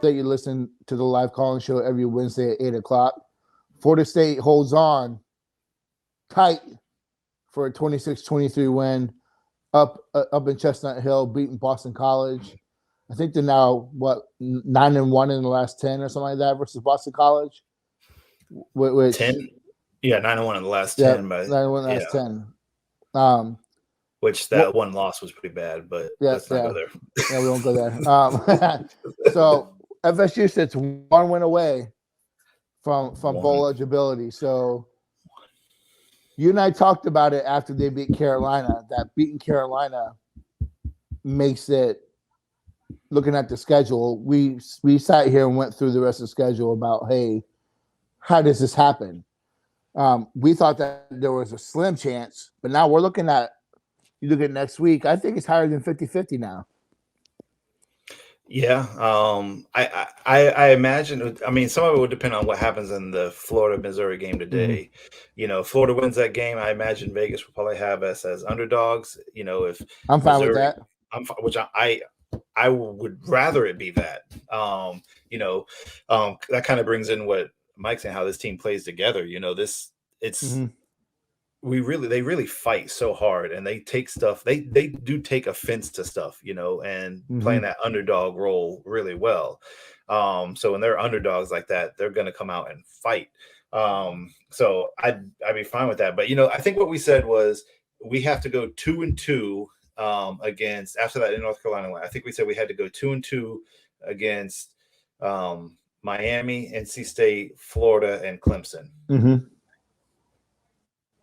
that you listen to the live calling show every Wednesday at 8:00. Florida State holds on tight for a 26-23 win up in Chestnut Hill, beating Boston College. I think they're now 9-1 in the last 10 or something like that versus Boston College. Which 10, 9-1 in the last 10, but 9-1 in the last 10. Which that one loss was pretty bad, but let's not go there. Yeah, we won't go there. So FSU sits one win away from bowl eligibility. So you and I talked about it after they beat Carolina. That beating Carolina makes it. Looking at the schedule, we sat here and went through the rest of the schedule about, hey, how does this happen? We thought that there was a slim chance, but now we're looking at. You look at next week, I think it's higher than 50-50 now. Yeah. I imagine, I mean, some of it would depend on what happens in the Florida-Missouri game today. If Florida wins that game, I imagine Vegas will probably have us as underdogs. If I'm fine with that. Which I would rather it be that. That kind of brings in what Mike's saying, how this team plays together. They really fight so hard, and they take stuff. They do take offense to stuff, and playing that underdog role really well. So when they're underdogs like that, they're going to come out and fight. So I'd be fine with that. But I think what we said was we have to go 2-2 against after that in North Carolina. I think we said we had to go 2-2 against Miami, NC State, Florida, and Clemson.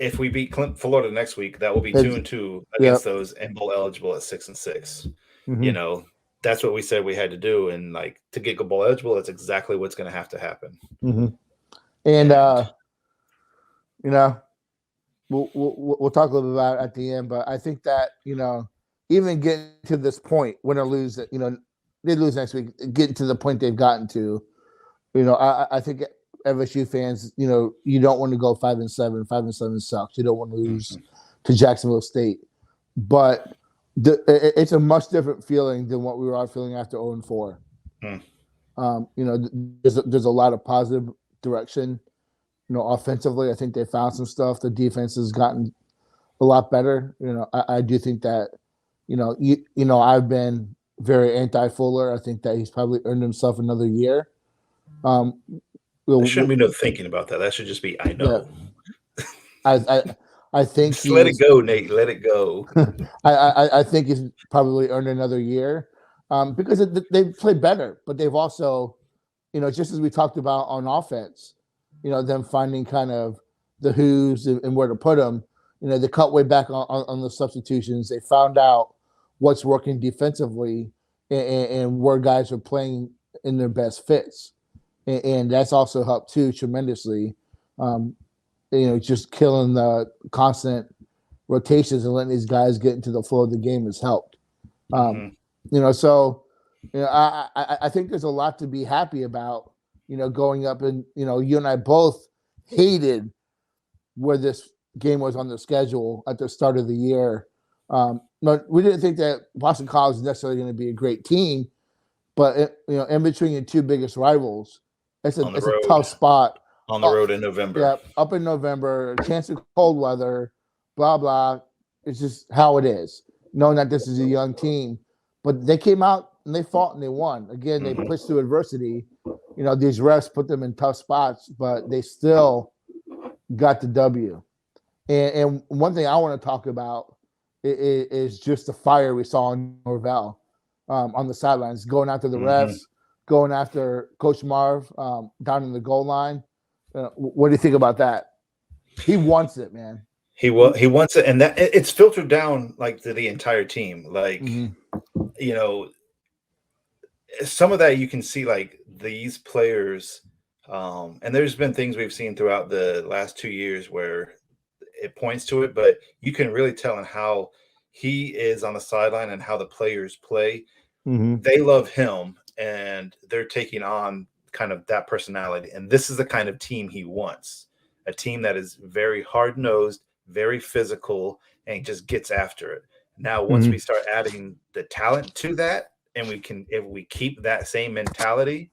If we beat Florida next week, that will be 2-2 against those and bowl eligible at 6-6. That's what we said we had to do, and to get bowl eligible, that's exactly what's going to happen. And we'll talk a little bit about it at the end, but I think that even getting to this point, win or lose, they lose next week, getting to the point they've gotten to, I think. FSU fans, you don't want to go 5-7. 5-7 sucks. You don't want to lose to Jacksonville State, but it's a much different feeling than what we were all feeling after 0-4. There's a lot of positive direction. Offensively, I think they found some stuff. The defense has gotten a lot better. I do think that, I've been very anti-Fuller. I think that he's probably earned himself another year. There shouldn't be no thinking about that. That should just be, I know. Yeah. I think just let it go, Nate. Let it go. I think he's probably earned another year because they've played better, but they've also, just as we talked about on offense, them finding kind of the who's and where to put them. They cut way back on the substitutions. They found out what's working defensively and where guys are playing in their best fits. And that's also helped too tremendously. Just killing the constant rotations and letting these guys get into the flow of the game has helped. I think there's a lot to be happy about. Going up and you and I both hated where this game was on the schedule at the start of the year. But we didn't think that Boston College is necessarily going to be a great team, but in between your two biggest rivals. It's a tough spot. On the road in November. Yeah, up in November, chance of cold weather, blah, blah. It's just how it is. Knowing that this is a young team. But they came out and they fought and they won. Again, they pushed through adversity. These refs put them in tough spots, but they still got the W. And one thing I want to talk about is just the fire we saw in Norvell on the sidelines, going after the refs. Going after Coach Marv down in the goal line. What do you think about that? He wants it, man. He wants it, and that it's filtered down to the entire team. Some of that you can see these players, and there's been things we've seen throughout the last 2 years where it points to it, but you can really tell in how he is on the sideline and how the players play. They love him. And they're taking on kind of that personality. And this is the kind of team he wants. A team that is very hard-nosed, very physical, and just gets after it. Now, once we start adding the talent to that, and if we keep that same mentality,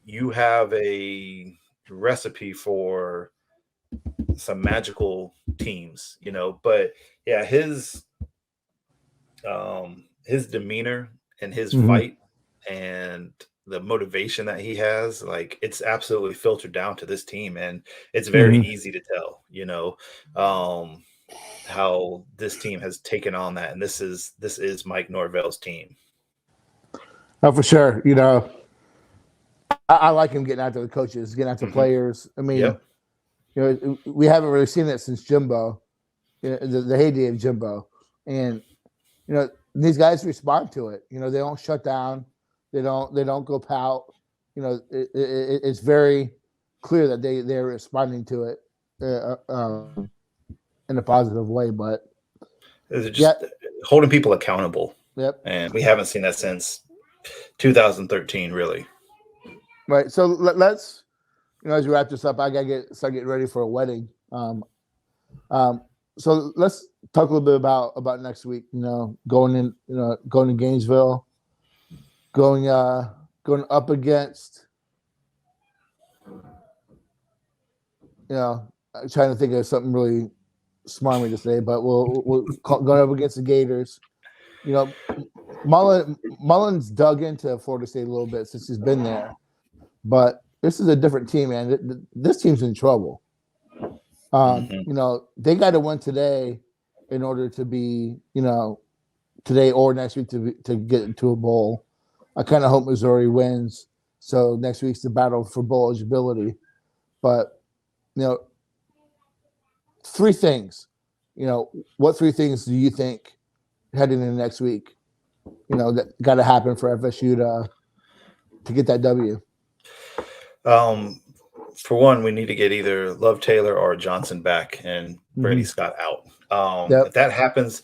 you have a recipe for some magical teams, But yeah, his demeanor and his Mhm. fight and the motivation that he has, like, it's absolutely filtered down to this team, and it's very Mhm. easy to tell, um, how this team has taken on that, and this is Mike Norvell's team. Oh, for sure. I like him getting after the coaches, getting after Hmm. players. I mean, Yep. we haven't really seen it since Jimbo, the heyday of Jimbo, and these guys respond to it. They don't shut down, they don't go pout. It's very clear that they're responding to it in a positive way. But It's yeah, just holding people accountable, yep, and we haven't seen that since 2013, really. right. So let's as we wrap this up, I gotta start getting ready for a wedding. Um, so let's talk a little bit about next week. Going to Gainesville, going up against, I'm trying to think of something really smarmy to say, but going up against the Gators. Mullen's dug into Florida State a little bit since he's been there, but this is a different team, man. This team's in trouble. Hmm. They got to win today in order to be, today or next week to get into a bowl. I kind of hope Missouri wins, so next week's the battle for bowl eligibility. But three things. What three things do you think heading into next week? That got to happen for FSU to get that W. For one, we need to get either Love Taylor or Johnson back and Brady Mm-hmm. Scott out. Yep. If that happens,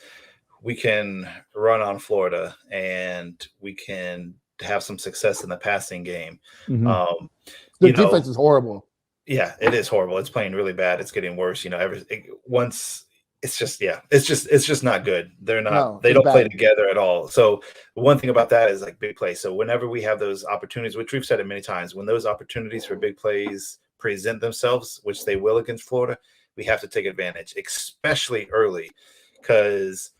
we can run on Florida and we can have some success in the passing game. Mm-hmm. Um, The you defense know, is horrible. yeah, it is horrible. It's playing really bad. It's getting worse. Once it's just not good. No, They it's don't play bad. together at all. So one thing about that is like big plays. So whenever we have those opportunities, which we've said it many times, when those opportunities for big plays present themselves, which they will against Florida, we have to take advantage, especially early, because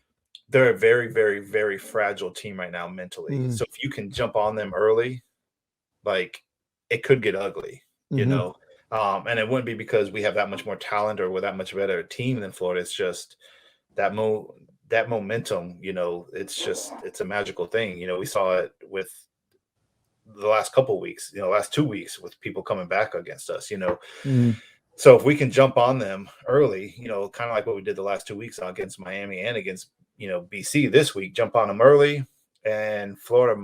they're a very, very, very fragile team right now mentally. Mm-hmm. So if you can jump on them early, like, it could get ugly, you Mm-hmm. know. And it wouldn't be because we have that much more talent or we're that much better team than Florida. It's just that momentum, it's a magical thing. We saw it with the last couple of weeks, last 2 weeks with people coming back against us. Mm-hmm. So if we can jump on them early, kind of like what we did the last 2 weeks against Miami and against, BC this week, jump on them early, and Florida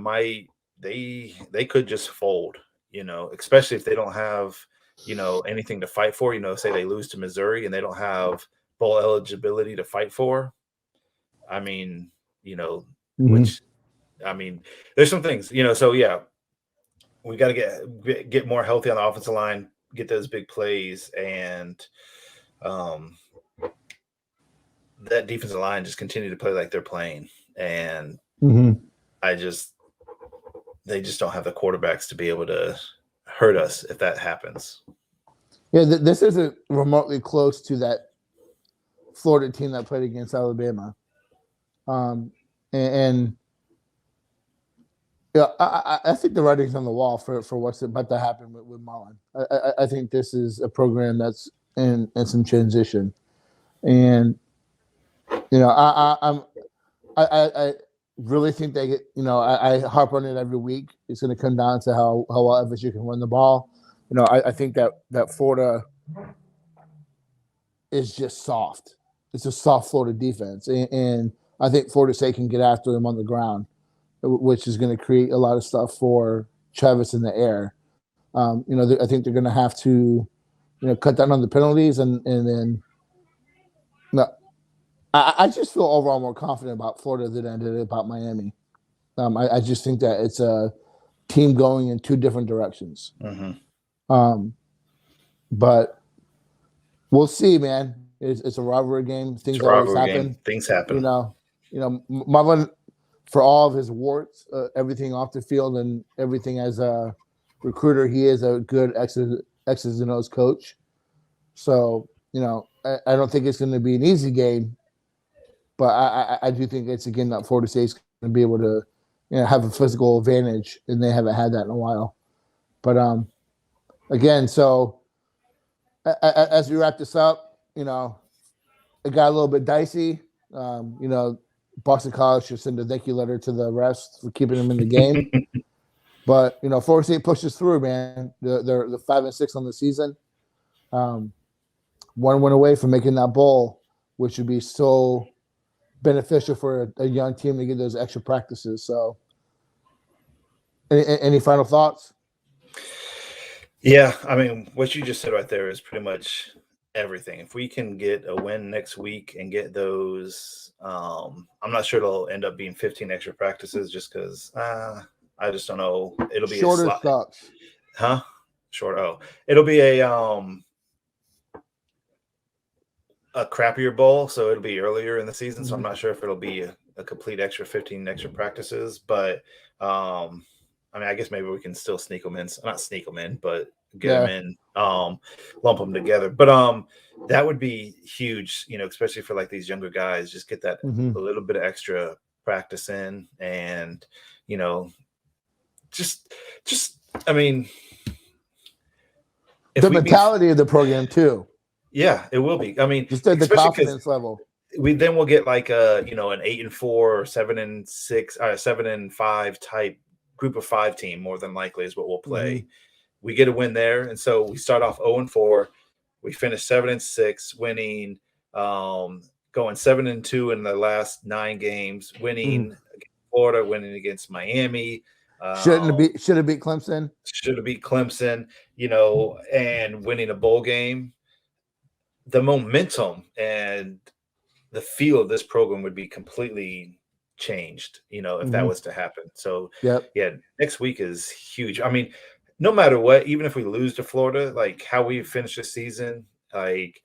they could just fold, especially if they don't have, anything to fight for. Say they lose to Missouri and they don't have bowl eligibility to fight for. I mean, Mm-hmm. which I mean, there's some things, so yeah, we got to get more healthy on the offensive line, get those big plays, and that defensive line just continue to play like they're playing. And Mm-hmm. they just don't have the quarterbacks to be able to hurt us if that happens. Yeah, this isn't remotely close to that Florida team that played against Alabama. And yeah, I think the writing's on the wall for what's about to happen with Mullen. I think this is a program that's in some transition, and I really think they get. I harp on it every week. It's going to come down to how well FSU can run the ball. I think that Florida is just soft. It's a soft Florida defense, and I think Florida State can get after them on the ground, which is going to create a lot of stuff for Travis in the air. I think they're going to have to, cut down on the penalties, and then, no, I just feel overall more confident about Florida than I did about Miami. I just think that it's a team going in two different directions. Mm-hmm. But we'll see, man. It's a rivalry game. Things always happen. Things happen. Marlon for all of his warts, everything off the field and everything as a recruiter, he is a good X's and O's coach. So, I don't think it's going to be an easy game, but I do think it's a game that Florida State's going to be able to, have a physical advantage, and they haven't had that in a while. But again, so as we wrap this up, it got a little bit dicey. Boston College should send a thank you letter to the refs for keeping them in the game. But Florida State pushes through, man. They're 5-6 on the season. One win away from making that bowl, which would be so beneficial for a young team to get those extra practices. So, any final thoughts? Yeah, I mean, what you just said right there is pretty much everything. If we can get a win next week and get those, I'm not sure it'll end up being 15 extra practices just because I just don't know. It'll be shorter sucks. Huh? Short. Oh, it'll be a crappier bowl, so it'll be earlier in the season. So I'm not sure if it'll be a complete extra 15 extra practices, but I mean, I guess maybe we can still sneak them in. Not sneak them in, but get them in, lump them together. But that would be huge, especially for like these younger guys. Just get that a little bit of extra practice in, and just I mean, the mentality of the program too. Yeah, it will be. I mean, just the confidence level. Then we'll get like an 8-4 or 7-6 or 7-5 type group of 5 team, more than likely is what we'll play. We get a win there, and so we start off 0-4. We finish 7-6, winning, going 7-2 in the last 9 games, winning against Florida, winning against Miami. Should have beat Clemson. Should have beat Clemson, and winning a bowl game. The momentum and the feel of this program would be completely changed, if that was to happen. So, yeah, next week is huge. I mean, no matter what, even if we lose to Florida, like how we finish the season, like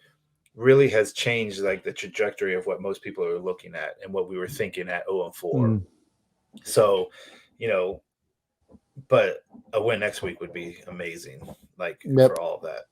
really has changed like the trajectory of what most people are looking at and what we were thinking at 0-4. So, but a win next week would be amazing, like for all of that.